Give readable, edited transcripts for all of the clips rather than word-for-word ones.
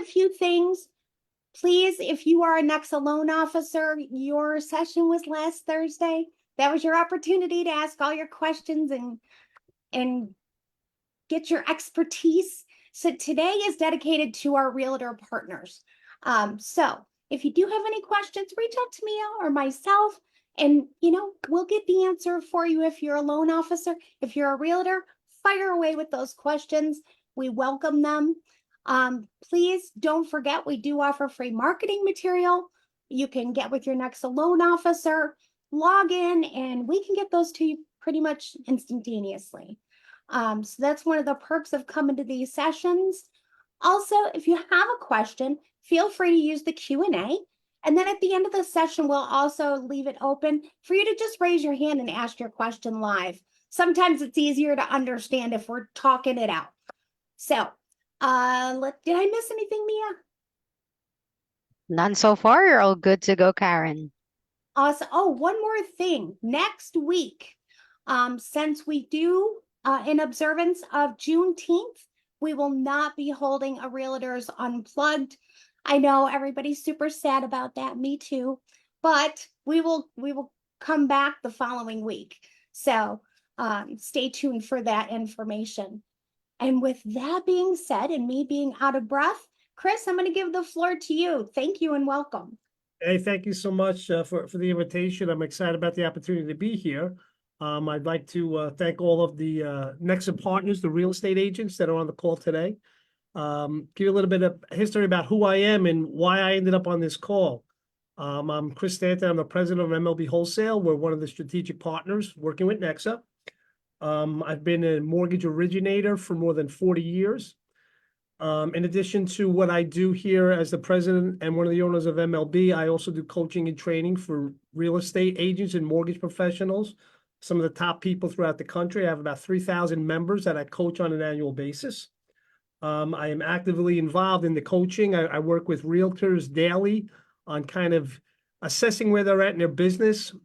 a few things. Please, if you are a NEXA loan officer, your session was last Thursday. That was your opportunity to ask all your questions and get your expertise. So today is dedicated to our realtor partners. So if you do have any questions, reach out to me or myself, and we'll get the answer for you. If you're a loan officer, if you're a realtor, fire away with those questions. We welcome them. Please don't forget, we do offer free marketing material. You can get with your next loan officer, log in, and we can get those to you pretty much instantaneously. So that's one of the perks of coming to these sessions. Also, if you have a question, feel free to use the Q&A. And then at the end of the session, we'll also leave it open for you to just raise your hand and ask your question live. Sometimes it's easier to understand if we're talking it out. So, did I miss anything, Mia? None so far. You're all good to go, Karen. Awesome. Oh, one more thing. Next week, since we do in observance of Juneteenth, we will not be holding a Realtors Unplugged. I know everybody's super sad about that. Me too. But we will come back the following week. So stay tuned for that information. And with that being said, and me being out of breath, Chris, I'm going to give the floor to you. Thank you and welcome. Hey, thank you so much for the invitation. I'm excited about the opportunity to be here. I'd like to thank all of the NEXA partners, the real estate agents that are on the call today. Give you a little bit of history about who I am and why I ended up on this call. I'm Chris Stanton. I'm the president of MLB Wholesale. We're one of the strategic partners working with NEXA. I've been a mortgage originator for more than 40 years. In addition to what I do here as the president and one of the owners of MLB, I also do coaching and training for real estate agents and mortgage professionals, some of the top people throughout the country. I have about 3,000 members that I coach on an annual basis. I am actively involved in the coaching. I work with realtors daily on kind of assessing where they're at in their business,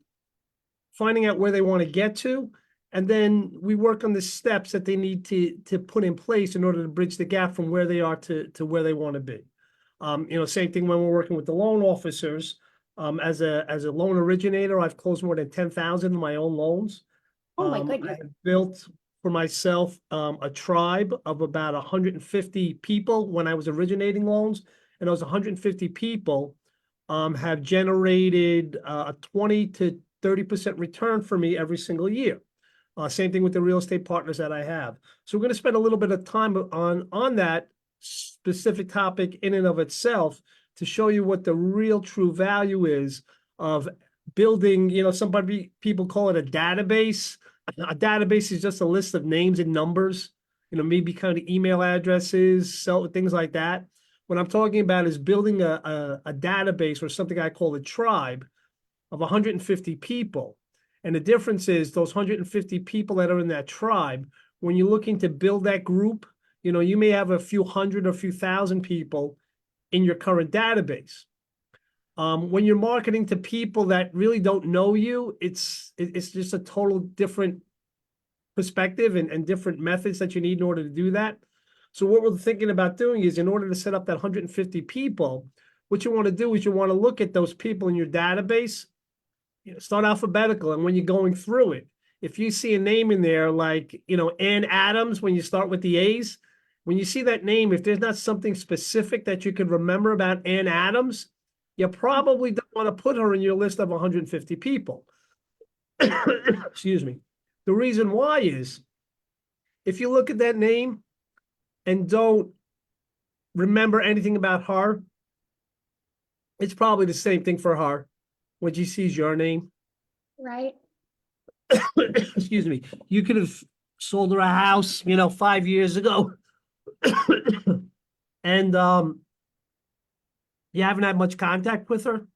finding out where they want to get to, and then we work on the steps that they need to put in place in order to bridge the gap from where they are to where they want to be. Same thing when we're working with the loan officers. As a loan originator, I've closed more than 10,000 of my own loans. Oh my I goodness. have built for myself a tribe of about 150 people when I was originating loans, and those 150 people have generated a 20 to 30% return for me every single year. Same thing with the real estate partners that I have. So we're going to spend a little bit of time on that specific topic in and of itself to show you what the real true value is of building, people call it a database. A database is just a list of names and numbers, maybe kind of email addresses, things like that. What I'm talking about is building a database, or something I call a tribe, of 150 people. And the difference is those 150 people that are in that tribe, when you're looking to build that group, you may have a few hundred or a few thousand people in your current database. When you're marketing to people that really don't know you, it's just a total different perspective and different methods that you need in order to do that. So what we're thinking about doing is, in order to set up that 150 people, what you want to do is you want to look at those people in your database, start alphabetical. And when you're going through it, if you see a name in there like, Ann Adams, when you start with the A's, when you see that name, if there's not something specific that you can remember about Ann Adams, you probably don't want to put her in your list of 150 people. Excuse me. The reason why is, if you look at that name and don't remember anything about her, it's probably the same thing for her when she sees your name. Right. Excuse me. You could have sold her a house, 5 years ago. And you haven't had much contact with her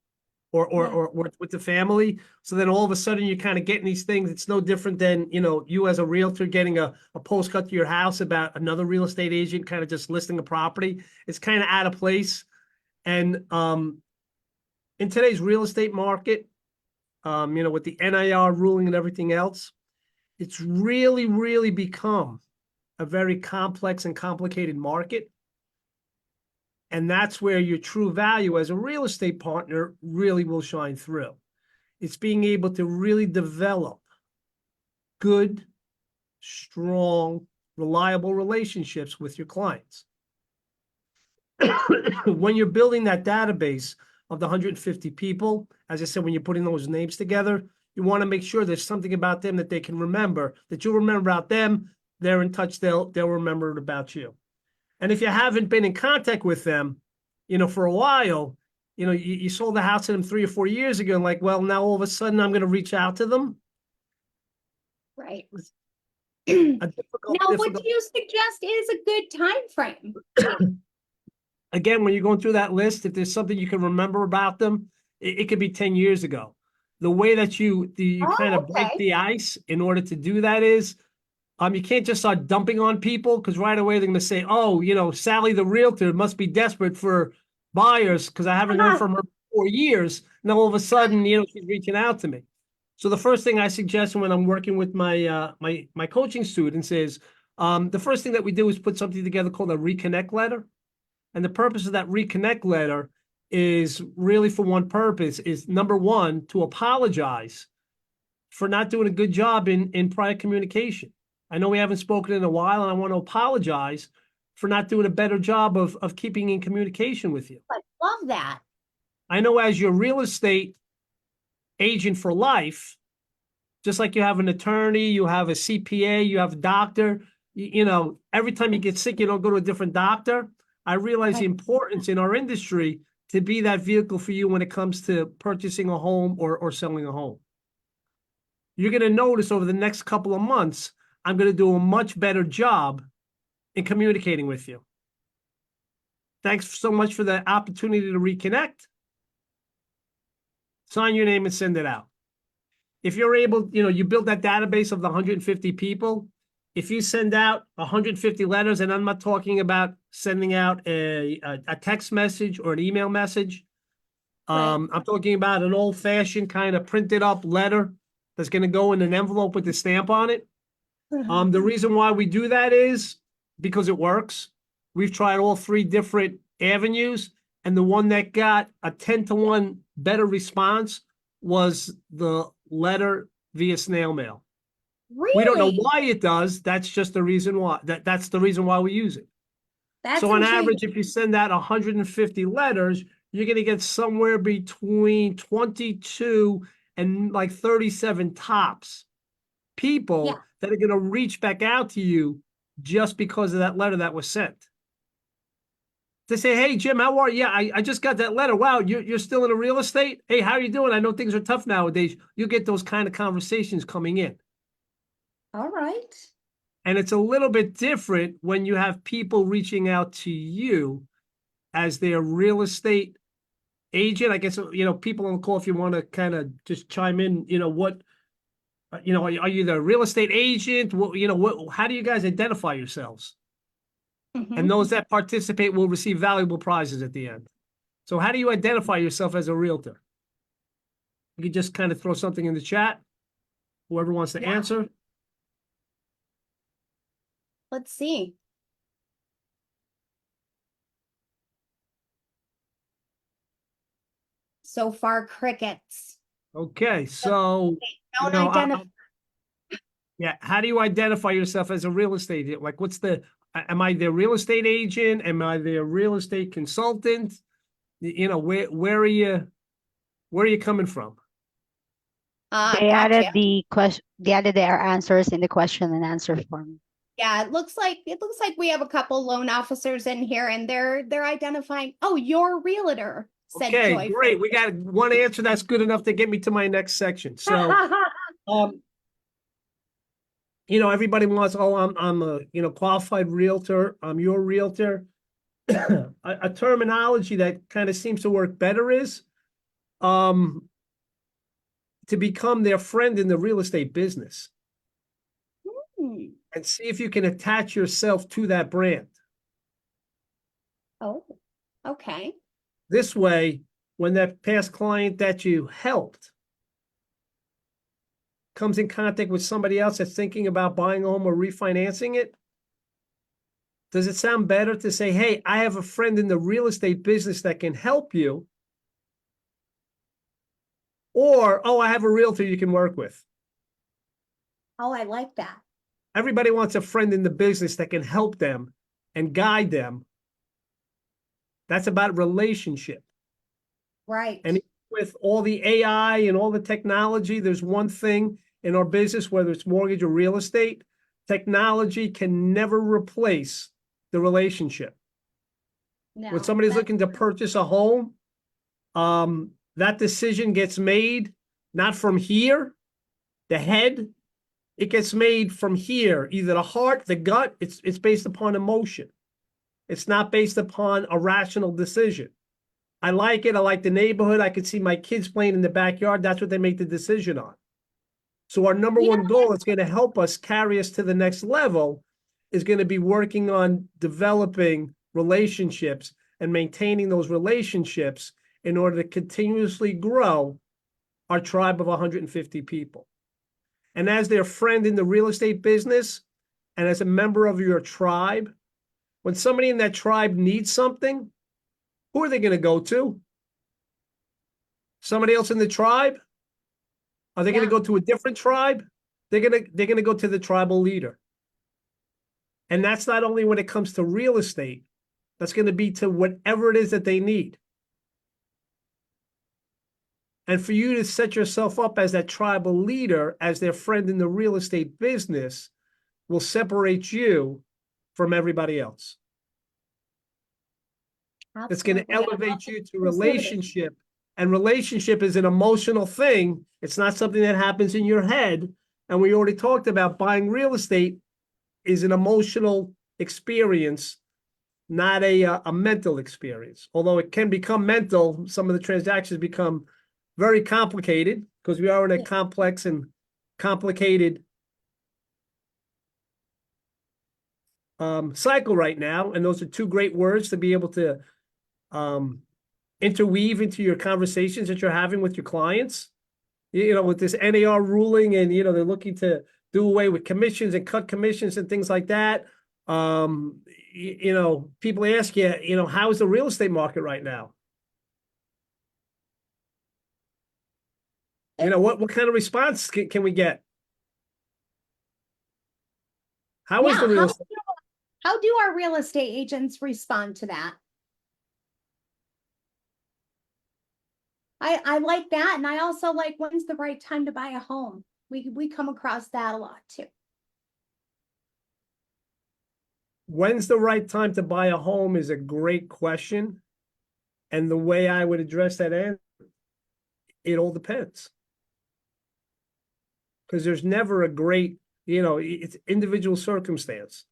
or with the family. So then all of a sudden you're kind of getting these things. It's no different than, you as a realtor getting a postcard to your house about another real estate agent kind of just listing a property. It's kind of out of place. And in today's real estate market, with the NIR ruling and everything else, it's really, really become a very complex and complicated market. And that's where your true value as a real estate partner really will shine through. It's being able to really develop good, strong, reliable relationships with your clients. When you're building that database of the 150 people, as I said, when you're putting those names together, you want to make sure there's something about them that they can remember, that you'll remember about them. They're in touch, they'll remember it about you. And if you haven't been in contact with them, for a while, you sold the house to them 3 or 4 years ago, and like, well, now all of a sudden I'm going to reach out to them. Right. A difficult, Now, what do you suggest is a good time frame? Again, when you're going through that list, if there's something you can remember about them, it could be 10 years ago. The way that you kind of break Okay. the ice in order to do that is, you can't just start dumping on people, because right away they're going to say, oh, Sally the realtor must be desperate for buyers because I haven't heard from her for years. And all of a sudden, she's reaching out to me. So the first thing I suggest when I'm working with my my coaching students is, the first thing that we do is put something together called a reconnect letter. And the purpose of that reconnect letter is really for one purpose, is number one, to apologize for not doing a good job in prior communication. I know we haven't spoken in a while, and I want to apologize for not doing a better job of keeping in communication with you. I love that. I know as your real estate agent for life, just like you have an attorney, you have a CPA, you have a doctor, every time you get sick, you don't go to a different doctor. I realize the importance in our industry to be that vehicle for you when it comes to purchasing a home or selling a home. You're going to notice over the next couple of months, I'm going to do a much better job in communicating with you. Thanks so much for the opportunity to reconnect. Sign your name and send it out. If you're able, you build that database of the 150 people. If you send out 150 letters, and I'm not talking about sending out a text message or an email message. I'm talking about an old-fashioned kind of printed up letter that's going to go in an envelope with the stamp on it. The reason why we do that is because it works. We've tried all 3 different avenues, and the one that got a 10-to-1 better response was the letter via snail mail. Really? We don't know why it does. That's just the reason why. That's the reason why we use it. That's so on intriguing. average, if you send out 150 letters, you're going to get somewhere between 22 and like 37 tops people that are going to reach back out to you just because of that letter that was sent. They say, hey, Jim, how are you? Yeah, I just got that letter. Wow, you're still in the real estate? Hey, how are you doing? I know things are tough nowadays. You get those kind of conversations coming in. All right. And it's a little bit different when you have people reaching out to you as their real estate agent. I guess, people on the call, if you want to kind of just chime in, are you the real estate agent? How do you guys identify yourselves? And those that participate will receive valuable prizes at the end. So how do you identify yourself as a realtor? You can just kind of throw something in the chat. Whoever wants to answer. Let's see. So far, crickets. Okay, so Don't identify. yeah, how do you identify yourself as a real estate agent? Like, am I the real estate agent? Am I the real estate consultant? Where are you coming from? They Gotcha. added the question. They added their answers in the question and answer form. Yeah, it looks like we have a couple loan officers in here, and they're identifying. Oh, you're a realtor, said Okay, Joy. great. We got one answer that's good enough to get me to my next section. So, everybody wants, I'm a qualified realtor. I'm your realtor. A terminology that kind of seems to work better is to become their friend in the real estate business. And see if you can attach yourself to that brand. Oh, okay. This way, when that past client that you helped comes in contact with somebody else that's thinking about buying a home or refinancing it, Does it sound better to say, hey, I have a friend in the real estate business that can help you? Or, oh, I have a realtor you can work with. Oh, I like that. Everybody wants a friend in the business that can help them and guide them. That's about relationship. Right. And with all the AI and all the technology, there's one thing in our business, whether it's mortgage or real estate, technology can never replace the relationship. No, When somebody's that's looking to purchase a home, that decision gets made not from here, the head. It gets made from here, either the heart, the gut. It's based upon emotion. It's not based upon a rational decision. I like it. I like the neighborhood. I could see my kids playing in the backyard. That's what they make the decision on. So our number You know one goal that's going to help us carry us to the next level is going to be working on developing relationships and maintaining those relationships in order to continuously grow our tribe of 150 people. And as their friend in the real estate business and as a member of your tribe, when somebody in that tribe needs something, who are they going to go to? Somebody else in the tribe? Are they going to Yeah. go to a different tribe? They're going to go to the tribal leader. And that's not only when it comes to real estate, that's going to be to whatever it is that they need. And for you to set yourself up as that tribal leader, as their friend in the real estate business, will separate you from everybody else. It's going to absolutely. elevate you to Exclusivity. relationship. And relationship is an emotional thing. It's not something that happens in your head. And we already talked about buying real estate is an emotional experience, not a mental experience. Although it can become mental, some of the transactions become very complicated because we are in a Yeah. complex and complicated cycle right now. And those are two great words to be able to interweave into your conversations that you're having with your clients. You know, with this NAR ruling, and they're looking to do away with commissions and cut commissions and things like that. People ask you, how is the real estate market right now? What kind of response can we get? How is Yeah. the real estate? How do our real estate agents respond to that? I like that. And I also like, when's the right time to buy a home? We come across that a lot too. When's the right time to buy a home is a great question. And the way I would address that answer, it all depends. Because there's never a great, it's individual circumstance.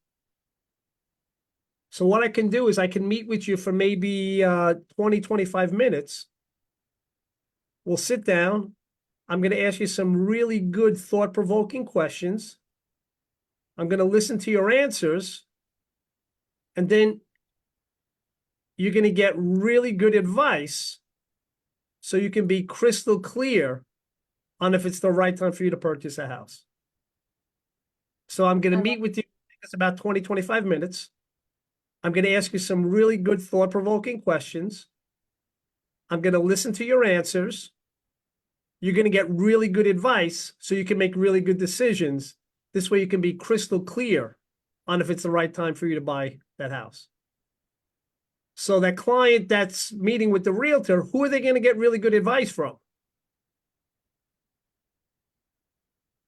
So what I can do is I can meet with you for maybe 20, 25 minutes. We'll sit down. I'm going to ask you some really good thought-provoking questions. I'm going to listen to your answers. And then you're going to get really good advice so you can be crystal clear on if it's the right time for you to purchase a house. So I'm going to meet with you. It's about 20, 25 minutes. I'm going to ask you some really good thought-provoking questions. I'm going to listen to your answers. You're going to get really good advice so you can make really good decisions. This way you can be crystal clear on if it's the right time for you to buy that house. So that client that's meeting with the realtor, who are they going to get really good advice from?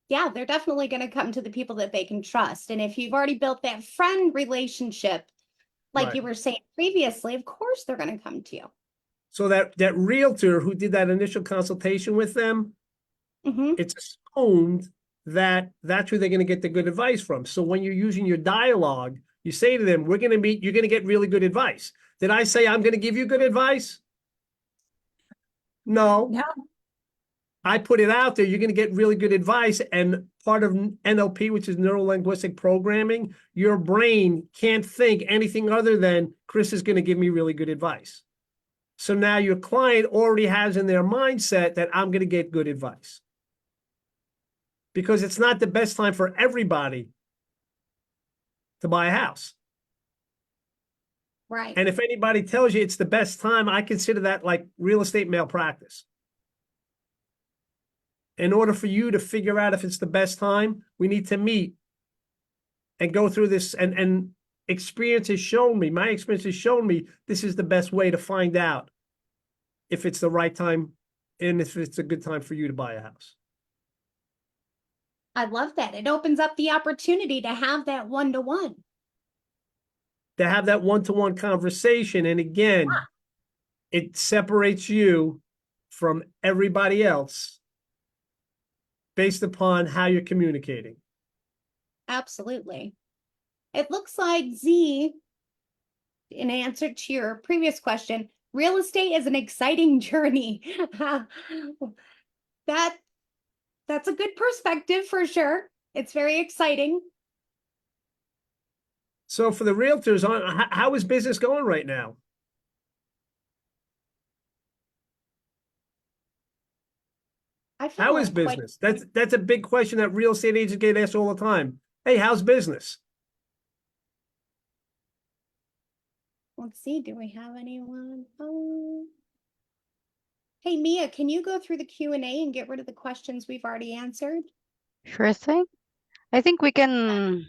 Yeah, they're definitely going to come to the people that they can trust. And if you've already built that friend relationship, like Right. you were saying previously, of course they're going to come to you. So that realtor who did that initial consultation with them, Mm-hmm. it's assumed that that's who they're going to get the good advice from. So when you're using your dialogue, you say to them, we're going to meet, you're going to get really good advice. Did I say I'm going to give you good advice? No. No. I put it out there, you're going to get really good advice. And part of NLP, which is neuro linguistic programming, your brain can't think anything other than Chris is going to give me really good advice. So now your client already has in their mindset that I'm going to get good advice. Because it's not the best time for everybody to buy a house. Right. And if anybody tells you it's the best time, I consider that like real estate malpractice. In order for you to figure out if it's the best time, we need to meet and go through this. And experience has shown me, my experience has shown me this is the best way to find out if it's the right time and if it's a good time for you to buy a house. I love that. It opens up the opportunity to have that one-to-one. To have that one-to-one conversation. And again, it separates you from everybody else based upon how you're communicating. Absolutely. It looks like Z, in answer to your previous question, real estate is an exciting journey. That's a good perspective for sure. It's very exciting. So for the realtors, how is business going right now? I feel How is quite. business? That's a big question that real estate agents get asked all the time. Hey, how's business? Let's see, do we have anyone? Oh. Hey, Mia, can you go through the Q&A and get rid of the questions we've already answered? Sure thing. I think we can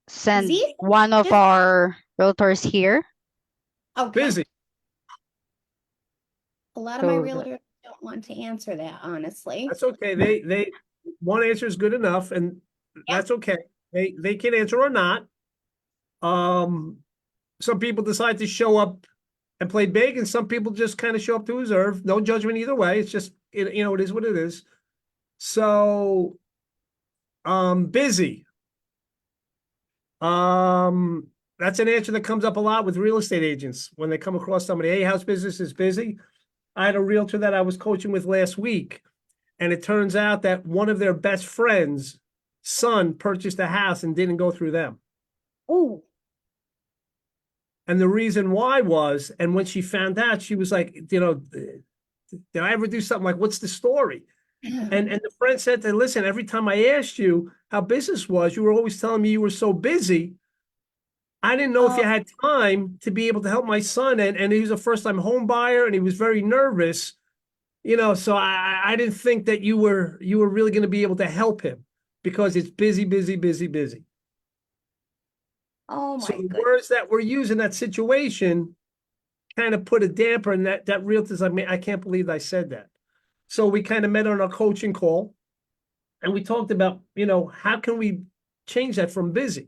send Z? one of Just- our realtors here. Okay. Busy. A lot of my So realtors don't want to answer that, honestly. That's okay. They one answer is good enough, and that's okay. They can answer or not. Some people decide to show up and play big, and some people just kind of show up to reserve. No judgment either way. It's just it is what it is. So, busy. That's an answer that comes up a lot with real estate agents when they come across somebody. Hey, house business is busy. I had a realtor that I was coaching with last week, and it turns out that one of their best friends' son purchased a house and didn't go through them. Oh, And the reason why was, and when she found out, she was like, did I ever do something like, what's the story? And the friend said to her, listen, every time I asked you how business was, you were always telling me you were so busy. I didn't know if you had time to be able to help my son. And he was a first-time home buyer and he was very nervous, so I didn't think that you were really going to be able to help him because it's busy, busy, busy, busy. oh So my the goodness. words that were used in that situation kind of put a damper in that realtor's like, I can't believe I said that. So we kind of met on our coaching call and we talked about, how can we change that from busy?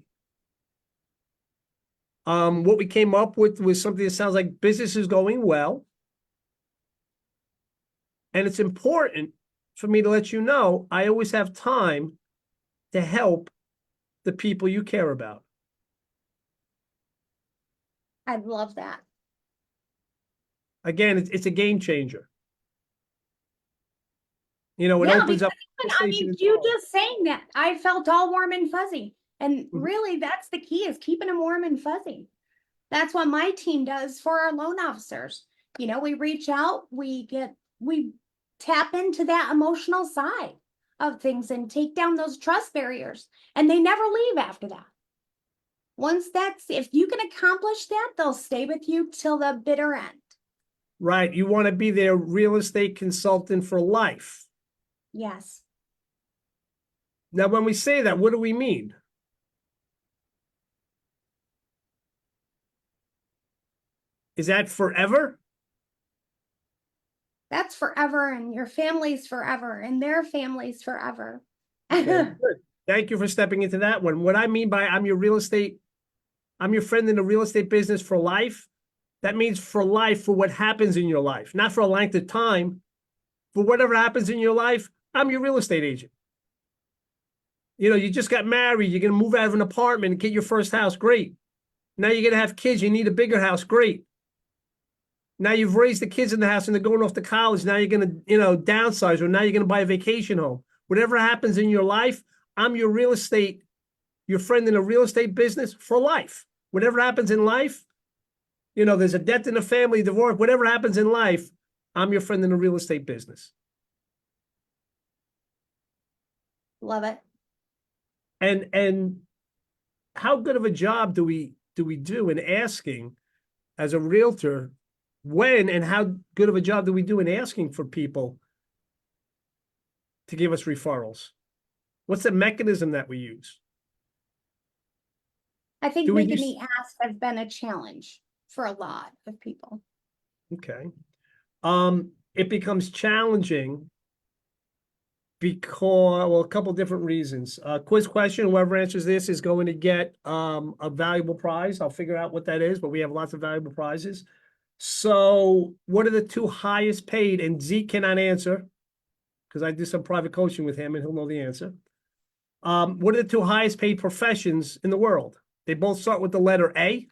What we came up with was something that sounds like business is going well. And it's important for me to let you know, I always have time to help the people you care about. I love that. Again, it's a game changer. It opens up. I mean, you just saying that, I felt all warm and fuzzy. And Mhm. really, that's the key, is keeping them warm and fuzzy. That's what my team does for our loan officers. We reach out, we tap into that emotional side of things and take down those trust barriers. And they never leave after that. If you can accomplish that, they'll stay with you till the bitter end. Right. You want to be their real estate consultant for life. Yes. Now, when we say that, what do we mean? Is that forever? That's forever, and your family's forever, and their family's forever. Okay, good. Thank you for stepping into that one. What I mean by I'm your friend in the real estate business for life. That means for life, for what happens in your life, not for a length of time. For whatever happens in your life, I'm your real estate agent. You just got married, you're going to move out of an apartment and get your first house. Great. Now you're going to have kids, you need a bigger house. Great. Now you've raised the kids in the house and they're going off to college. Now you're going to, downsize, or now you're going to buy a vacation home. Whatever happens in your life, I'm your friend in the real estate business for life. Whatever happens in life, there's a death in the family, divorce, whatever happens in life, I'm your friend in the real estate business. Love it. And how good of a job do we do in asking as a realtor, when and how good of a job do we do in asking for people to give us referrals? What's the mechanism that we use? I think Do we making do the ask has been a challenge for a lot of people. Okay. It becomes challenging because, well, a couple different reasons. Quiz question, whoever answers this is going to get a valuable prize. I'll figure out what that is, but we have lots of valuable prizes. So what are the two highest paid? And Zeke cannot answer because I do some private coaching with him and he'll know the answer. What are the two highest paid professions in the world? They both start with the letter A.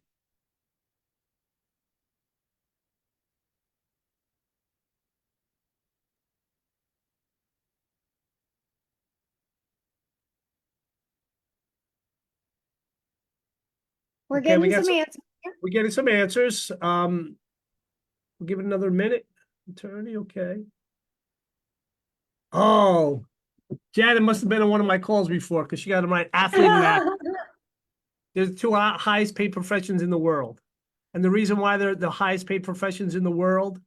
We're Okay, getting some answers. we're getting some answers. We'll give it another minute. Attorney, okay. Oh, Janet must have been on one of my calls before because she got them right. Athlete and actor. They're the two highest paid professions in the world. And the reason why they're the highest paid professions in the world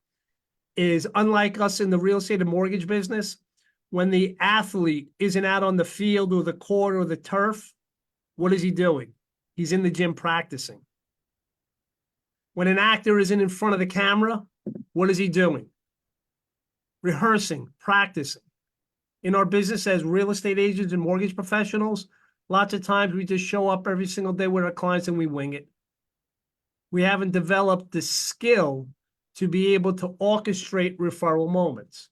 is, unlike us in the real estate and mortgage business, when the athlete isn't out on the field or the court or the turf, what is he doing? He's in the gym practicing. When an actor isn't in front of the camera, what is he doing? Rehearsing, practicing. In our business as real estate agents and mortgage professionals, lots of times we just show up every single day with our clients and we wing it. We haven't developed the skill to be able to orchestrate referral moments.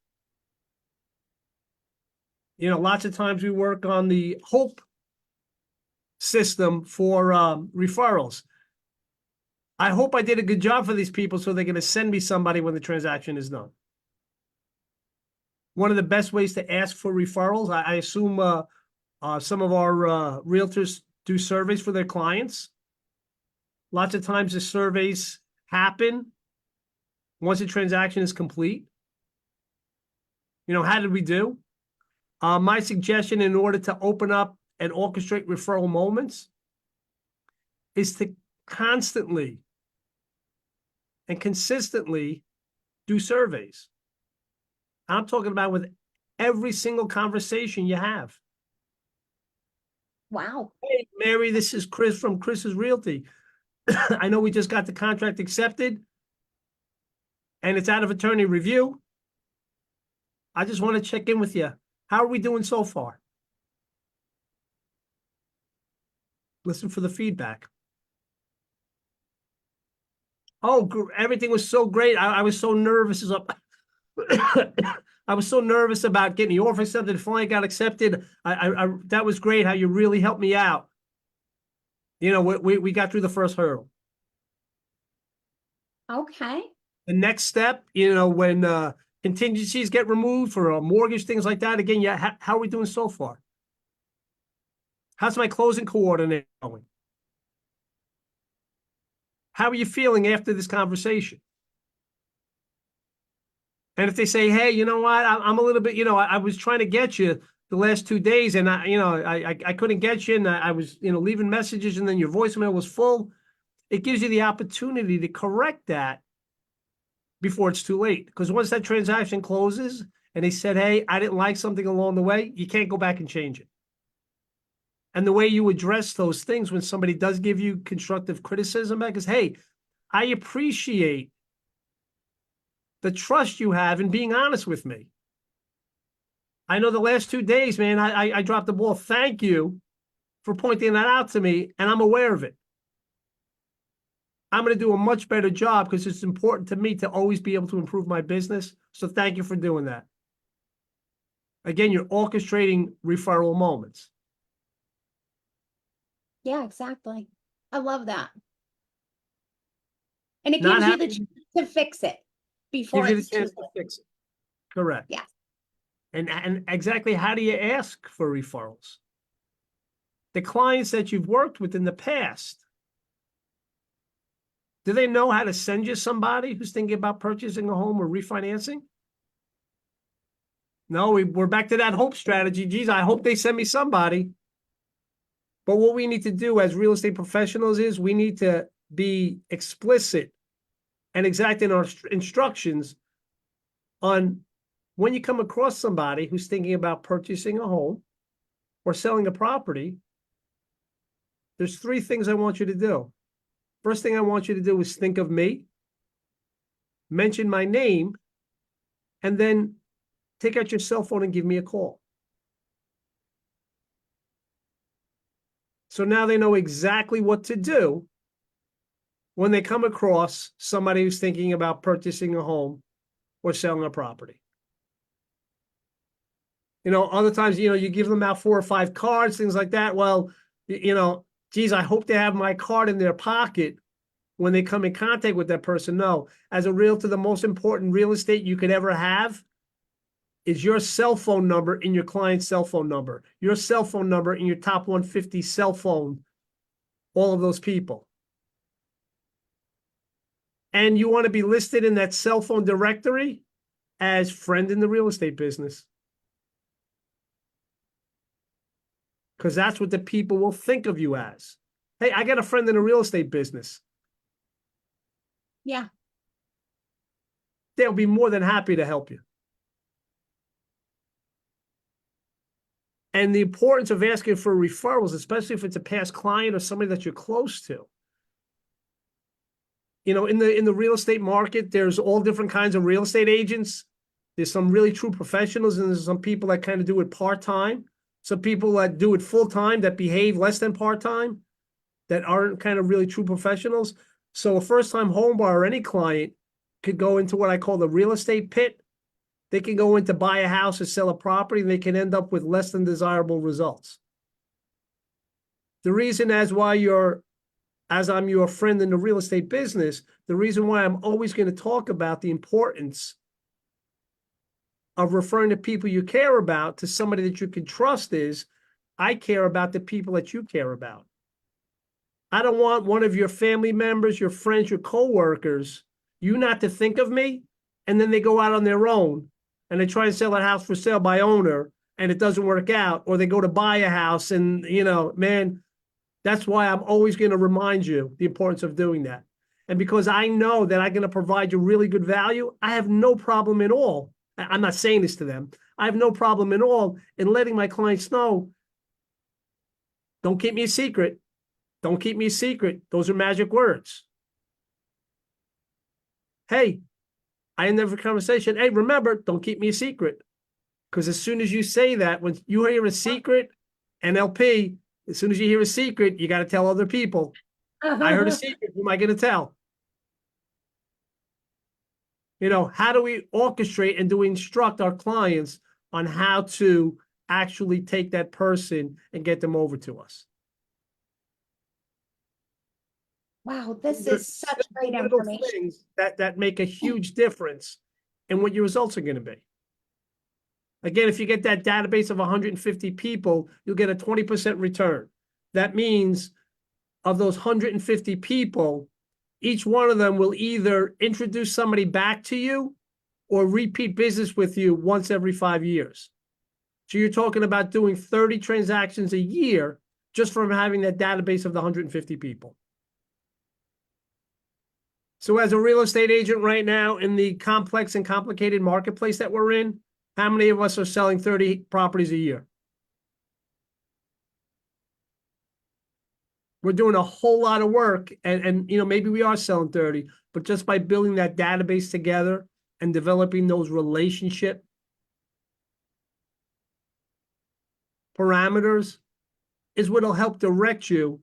You know, lots of times we work on the hope system for referrals. I hope I did a good job for these people so they're going to send me somebody when the transaction is done. One of the best ways to ask for referrals, I assume some of our realtors do surveys for their clients. Lots of times the surveys happen once a transaction is complete. You know, how did we do? My suggestion in order to open up and orchestrate referral moments is to constantly and consistently do surveys. I'm talking about with every single conversation you have. Wow. Hey, Mary, this is Chris from Chris's Realty. I know we just got the contract accepted and it's out of attorney review. I just want to check in with you. How are we doing so far? Listen for the feedback. Oh, everything was so great. I was so nervous. I was so nervous about getting the offer accepted. Finally got accepted. That was great how you really helped me out. You know, we got through the first hurdle. Okay. The next step, you know, when contingencies get removed for a mortgage, things like that. Again, yeah, how are we doing so far? How's my closing coordinator going? How are you feeling after this conversation? And if they say, hey, you know what, I'm a little bit, you know, I was trying to get you the last 2 days and I couldn't get you and I was, you know, leaving messages and then your voicemail was full. It gives you the opportunity to correct that before it's too late. Because once that transaction closes and they said, hey, I didn't like something along the way, you can't go back and change it. And the way you address those things when somebody does give you constructive criticism back is, hey, I appreciate the trust you have in being honest with me. I know the last 2 days, man, I dropped the ball. Thank you for pointing that out to me, and I'm aware of it. I'm going to do a much better job because it's important to me to always be able to improve my business. So thank you for doing that. Again, you're orchestrating referral moments. Yeah, exactly. I love that. And it Not gives you the having- chance to fix it before Gives you the it's too chance to late. fix it. Correct. Yes. And exactly how do you ask for referrals? The clients that you've worked with in the past, do they know how to send you somebody who's thinking about purchasing a home or refinancing? No, we're back to that hope strategy. Geez, I hope they send me somebody. But what we need to do as real estate professionals is we need to be explicit and exacting our instructions on when you come across somebody who's thinking about purchasing a home or selling a property. There's 3 things I want you to do. First thing I want you to do is think of me, mention my name, and then take out your cell phone and give me a call. So now they know exactly what to do when they come across somebody who's thinking about purchasing a home or selling a property. Other times, you give them out 4 or 5 cards, things like that. Well, geez, I hope they have my card in their pocket when they come in contact with that person. No, as a realtor, the most important real estate you could ever have is your cell phone number in your client's cell phone number, your cell phone number in your top 150 cell phone, all of those people. And you want to be listed in that cell phone directory as friend in the real estate business. Because that's what the people will think of you as. Hey, I got a friend in the real estate business. Yeah. They'll be more than happy to help you. And the importance of asking for referrals, especially if it's a past client or somebody that you're close to. In the real estate market, there's all different kinds of real estate agents. There's some really true professionals, and there's some people that kind of do it part-time. Some people that do it full-time, that behave less than part-time, that aren't kind of really true professionals. So a first-time home buyer or any client could go into what I call the real estate pit. They can go in to buy a house or sell a property, and they can end up with less than desirable results. The reason as I'm your friend in the real estate business, the reason why I'm always going to talk about the importance of referring to people you care about to somebody that you can trust is I care about the people that you care about. I don't want one of your family members, your friends, your coworkers, you not to think of me, and then they go out on their own and they try to sell a house for sale by owner and it doesn't work out, or they go to buy a house and, man, that's why I'm always going to remind you the importance of doing that. And because I know that I'm going to provide you really good value, I have no problem at all. I'm not saying this to them. I have no problem at all in letting my clients know, don't keep me a secret. Don't keep me a secret. Those are magic words. Hey, I end every conversation. Hey, remember, don't keep me a secret. Because as soon as you say that, when you hear a secret, NLP, as soon as you hear a secret, you got to tell other people. I heard a secret. Who am I going to tell? How do we orchestrate and do we instruct our clients on how to actually take that person and get them over to us? Wow, this is such great Little information. things that make a huge difference in what your results are going to be. Again, if you get that database of 150 people, you'll get a 20% return. That means of those 150 people, each one of them will either introduce somebody back to you or repeat business with you once every 5 years. So you're talking about doing 30 transactions a year just from having that database of the 150 people. So as a real estate agent right now in the complex and complicated marketplace that we're in, how many of us are selling 30 properties a year? We're doing a whole lot of work, and maybe we are selling 30, but just by building that database together and developing those relationship parameters is what will help direct you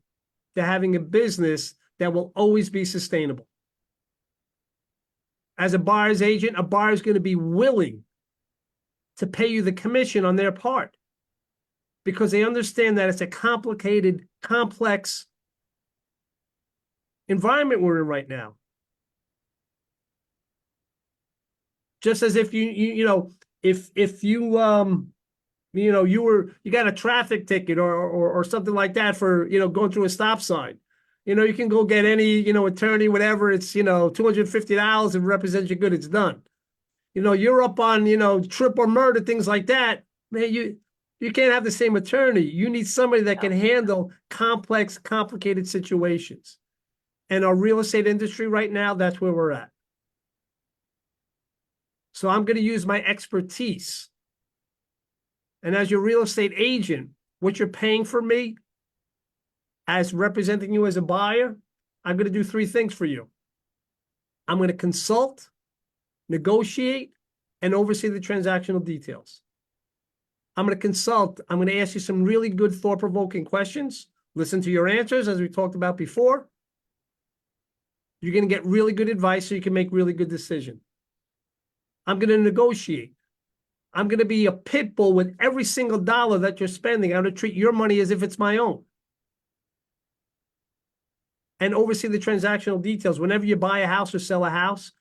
to having a business that will always be sustainable. As a buyer's agent, a buyer is going to be willing to pay you the commission on their part because they understand that it's a complicated, complex environment we're in right now. Just as if you got a traffic ticket or something like that for going through a stop sign. You can go get any attorney, whatever. It's $250 and represents you good. It's done. You're up on triple murder, things like that. Man, you can't have the same attorney. You need somebody that can handle complex, complicated situations. And our real estate industry right now, that's where we're at. So I'm going to use my expertise. And as your real estate agent, what you're paying for me as representing you as a buyer, I'm going to do three things for you. I'm going to consult, negotiate, and oversee the transactional details. I'm going to consult. I'm going to ask you some really good thought-provoking questions. Listen to your answers, as we talked about before. You're going to get really good advice so you can make really good decisions. I'm going to negotiate. I'm going to be a pit bull with every single dollar that you're spending. I'm going to treat your money as if it's my own. And oversee the transactional details. Whenever you buy a house or sell a house,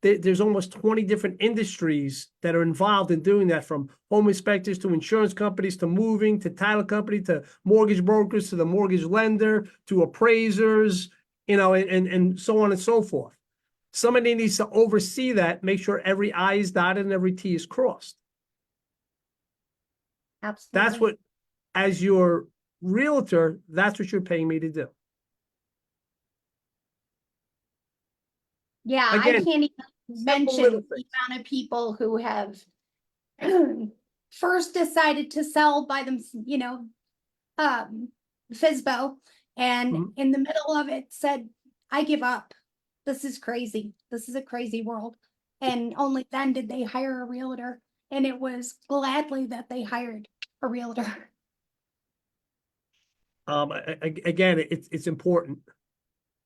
there's almost 20 different industries that are involved in doing that, from home inspectors to insurance companies to moving to title company to mortgage brokers to the mortgage lender to appraisers, and so on and so forth. Somebody needs to oversee that, make sure every I is dotted and every T is crossed. Absolutely. That's what, as your realtor, that's what you're paying me to do. Yeah, Again, I can't even simple little mention the things. amount of people who have first decided to sell by them, FISBO, and Mhm. in the middle of it said, I give up. This is crazy. This is a crazy world. And only then did they hire a realtor. And it was gladly that they hired a realtor. Again, it's important.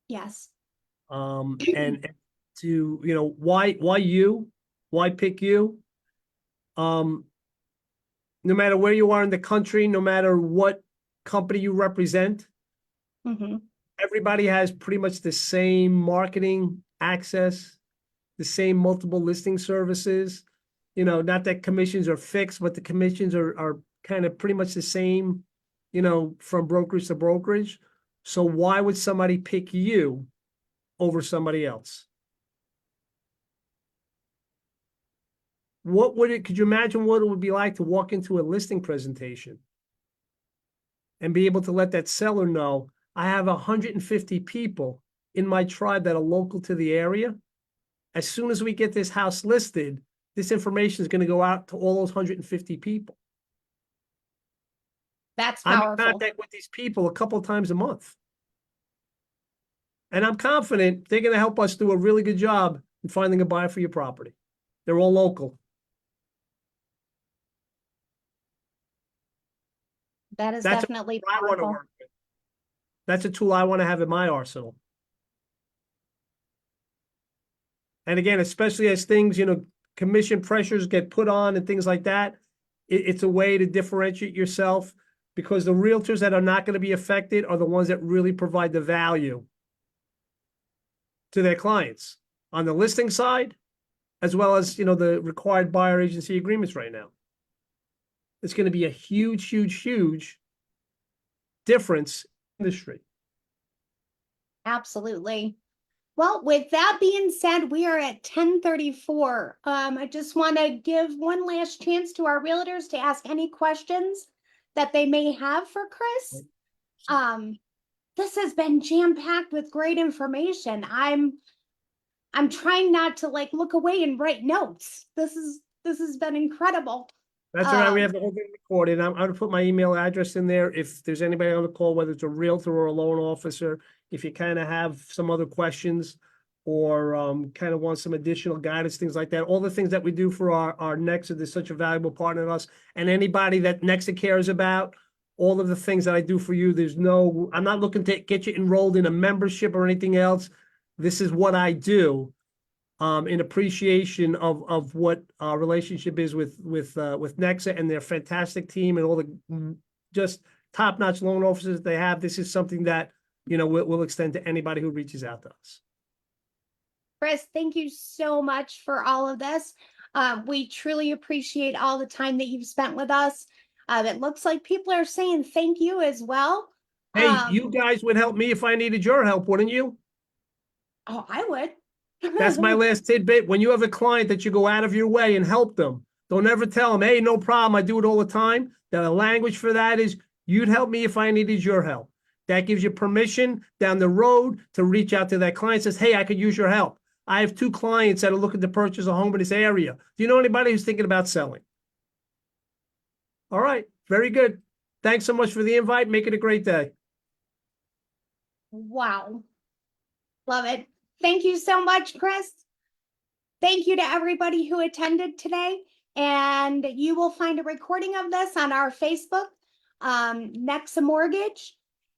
Yes. And to, why pick you? No matter where you are in the country, no matter what company you represent, Mm-hmm. everybody has pretty much the same marketing access, the same multiple listing services. Not that commissions are fixed, but the commissions are kind of pretty much the same, from brokerage to brokerage. So why would somebody pick you over somebody else? Could you imagine what it would be like to walk into a listing presentation and be able to let that seller know, I have 150 people in my tribe that are local to the area. As soon as we get this house listed, this information is going to go out to all those 150 people. That's I'm in powerful. contact with these people a couple of times a month. And I'm confident they're going to help us do a really good job in finding a buyer for your property. They're all local. That is That's definitely what I want to powerful. work with. That's a tool I want to have in my arsenal. And again, especially as things, commission pressures get put on and things like that, it's a way to differentiate yourself, because the realtors that are not going to be affected are the ones that really provide the value to their clients on the listing side, as well as, the required buyer agency agreements right now. It's going to be a huge, huge, huge difference in the industry. Absolutely. Well, with that being said, we are at 10:34. I just want to give one last chance to our realtors to ask any questions that they may have for Chris. This has been jam-packed with great information. I'm trying not to look away and write notes. This has been incredible. That's all right. We have the whole thing recorded. I'm going to put my email address in there. If there's anybody on the call, whether it's a realtor or a loan officer, if you kind of have some other questions or kind of want some additional guidance, things like that, all the things that we do for our NEXA, there's such a valuable partner to us. And anybody that NEXA cares about, all of the things that I do for you, I'm not looking to get you enrolled in a membership or anything else. This is what I do. In appreciation of what our relationship is with NEXA and their fantastic team and all the just top-notch loan officers that they have. This is something that, we'll extend to anybody who reaches out to us. Chris, thank you so much for all of this. We truly appreciate all the time that you've spent with us. It looks like people are saying thank you as well. Hey, you guys would help me if I needed your help, wouldn't you? Oh, I would. That's my last tidbit. When you have a client that you go out of your way and help them, don't ever tell them, hey, no problem, I do it all the time. The language for that is, you'd help me if I needed your help. That gives you permission down the road to reach out to that client, says, hey, I could use your help. I have 2 clients that are looking to purchase a home in this area. Do you know anybody who's thinking about selling? All right, very good. Thanks so much for the invite. Make it a great day. Wow. Love it. Thank you so much, Chris. Thank you to everybody who attended today. And you will find a recording of this on our Facebook, NEXA Mortgage.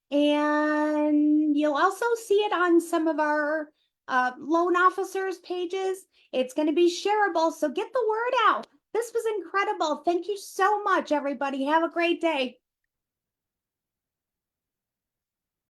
And you'll also see it on some of our loan officers' pages. It's going to be shareable, so get the word out. This was incredible. Thank you so much, everybody. Have a great day.